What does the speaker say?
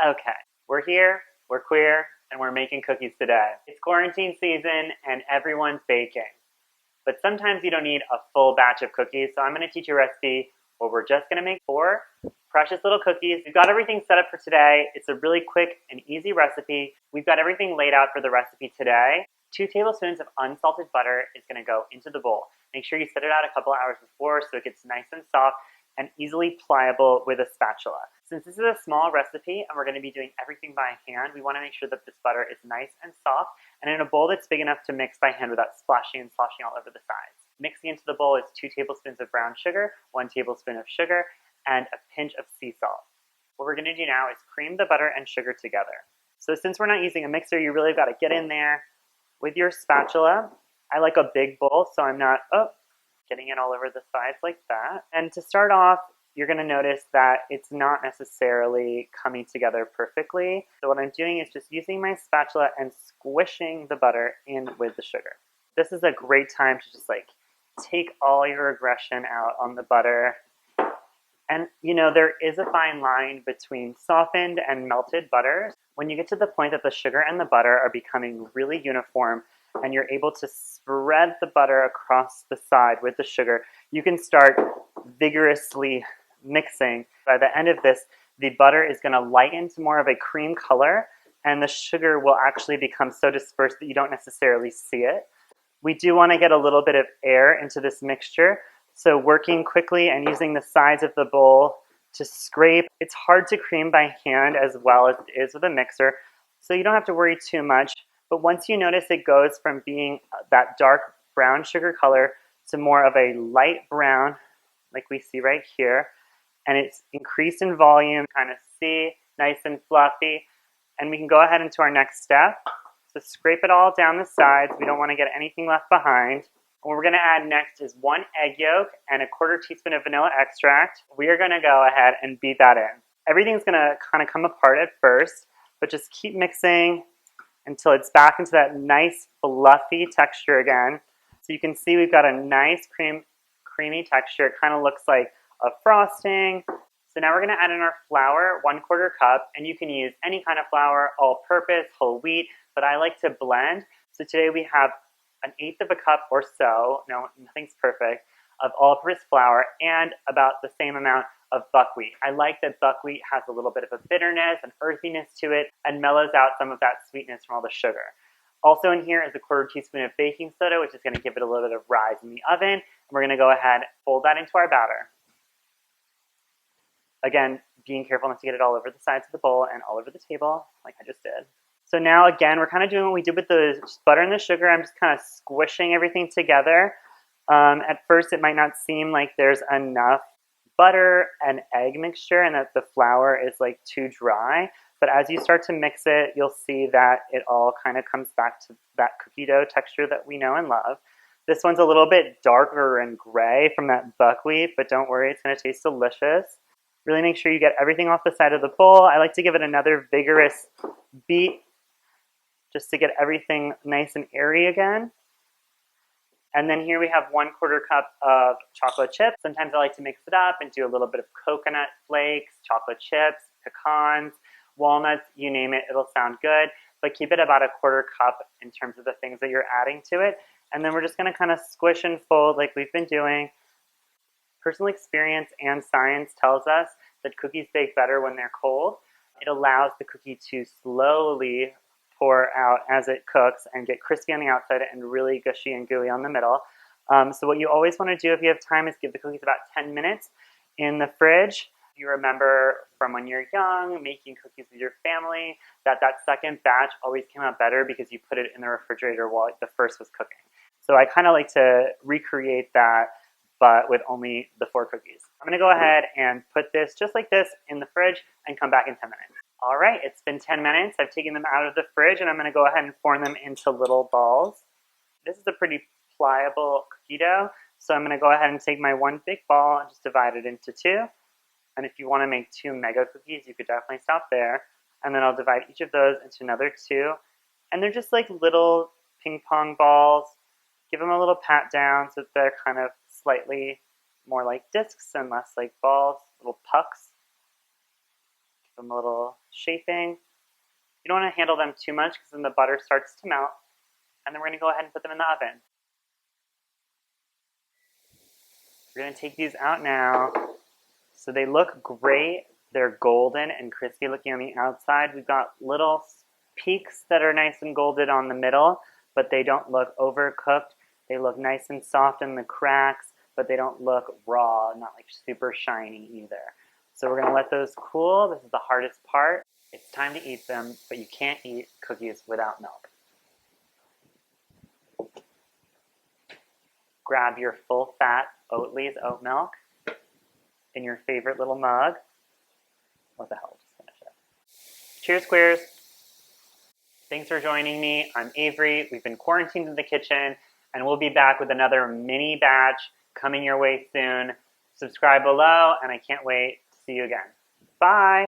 Okay, we're here, we're queer, and we're making cookies today. It's quarantine season and everyone's baking. But sometimes you don't need a full batch of cookies, so I'm going to teach you a recipe where we're just going to make 4 precious little cookies. We've got everything set up for today. It's a really quick and easy recipe. We've got everything laid out for the recipe today. 2 tablespoons of unsalted butter is going to go into the bowl. Make sure you set it out a couple hours before so it gets nice and soft and easily pliable with a spatula. Since this is a small recipe and we're going to be doing everything by hand, we want to make sure that this butter is nice and soft and in a bowl that's big enough to mix by hand without splashing and sloshing all over the sides. Mixing into the bowl is 2 tablespoons of brown sugar, 1 tablespoon of sugar, and a pinch of sea salt. What we're going to do now is cream the butter and sugar together. So since we're not using a mixer, you really got to get in there with your spatula. I like a big bowl, so I'm not getting it all over the sides like that. And to start off, you're going to notice that it's not necessarily coming together perfectly. So what I'm doing is just using my spatula and squishing the butter in with the sugar. This is a great time to just take all your aggression out on the butter. And there is a fine line between softened and melted butters. When you get to the point that the sugar and the butter are becoming really uniform and you're able to spread the butter across the side with the sugar, you can start vigorously mixing. By the end of this, the butter is going to lighten to more of a cream color and the sugar will actually become so dispersed that you don't necessarily see it. We do want to get a little bit of air into this mixture, so working quickly and using the sides of the bowl to scrape. It's hard to cream by hand as well as it is with a mixer, so you don't have to worry too much. But once you notice it goes from being that dark brown sugar color to more of a light brown, like we see right here, and it's increased in volume, kind of see, nice and fluffy, and we can go ahead into our next step. So scrape it all down the sides. We don't want to get anything left behind. What we're going to add next is 1 egg yolk and a 1/4 teaspoon of vanilla extract. We are going to go ahead and beat that in. Everything's going to kind of come apart at first, but just keep mixing until it's back into that nice fluffy texture again. So you can see we've got a nice creamy texture. It kind of looks like a frosting. So now we're going to add in our flour, 1/4 cup, and you can use any kind of flour, all-purpose, whole wheat, but I like to blend. So today we have 1/8 of a cup or so, no, nothing's perfect, of all-purpose flour and about the same amount of buckwheat. I like that buckwheat has a little bit of a bitterness and earthiness to it and mellows out some of that sweetness from all the sugar. Also in here is a 1/4 teaspoon of baking soda, which is going to give it a little bit of rise in the oven. And we're going to go ahead and fold that into our batter. Again, being careful not to get it all over the sides of the bowl and all over the table, like I just did. So now again, we're kind of doing what we did with the butter and the sugar. I'm just kind of squishing everything together. At first, it might not seem like there's enough butter and egg mixture and that the flour is too dry. But as you start to mix it, you'll see that it all kind of comes back to that cookie dough texture that we know and love. This one's a little bit darker and gray from that buckwheat, but don't worry, it's going to taste delicious. Really make sure you get everything off the side of the bowl. I like to give it another vigorous beat just to get everything nice and airy again. And then here we have 1/4 cup of chocolate chips. Sometimes I like to mix it up and do a little bit of coconut flakes, chocolate chips, pecans, walnuts, you name it, it'll sound good. But keep it about 1/4 cup in terms of the things that you're adding to it. And then we're just gonna kind of squish and fold like we've been doing. Personal experience and science tells us that cookies bake better when they're cold. It allows the cookie to slowly pour out as it cooks and get crispy on the outside and really gushy and gooey on the middle. So what you always want to do if you have time is give the cookies about 10 minutes in the fridge. You remember from when you're young, making cookies with your family, that second batch always came out better because you put it in the refrigerator while the first was cooking. So I kind of like to recreate that, but with only the 4 cookies. I'm going to go ahead and put this just like this in the fridge and come back in 10 minutes. All right, it's been 10 minutes. I've taken them out of the fridge and I'm going to go ahead and form them into little balls. This is a pretty pliable cookie dough, so I'm going to go ahead and take my 1 big ball and just divide it into 2. And if you want to make 2 mega cookies, you could definitely stop there. And then I'll divide each of those into another 2. And they're just like little ping pong balls. Give them a little pat down so that they're kind of slightly more like discs and less like balls, little pucks. Give them a little shaping. You don't want to handle them too much because then the butter starts to melt. And then we're going to go ahead and put them in the oven. We're going to take these out now. So they look great. They're golden and crispy looking on the outside. We've got little peaks that are nice and golden on the middle, but they don't look overcooked. They look nice and soft in the cracks, but they don't look raw, not like super shiny either. So we're going to let those cool. This is the hardest part. It's time to eat them, but you can't eat cookies without milk. Grab your full-fat Oatly's oat milk in your favorite little mug. What the hell, just finish it. Cheers, queers. Thanks for joining me. I'm Avery. We've been quarantined in the kitchen, and we'll be back with another mini batch coming your way soon. Subscribe below, and I can't wait to see you again. Bye.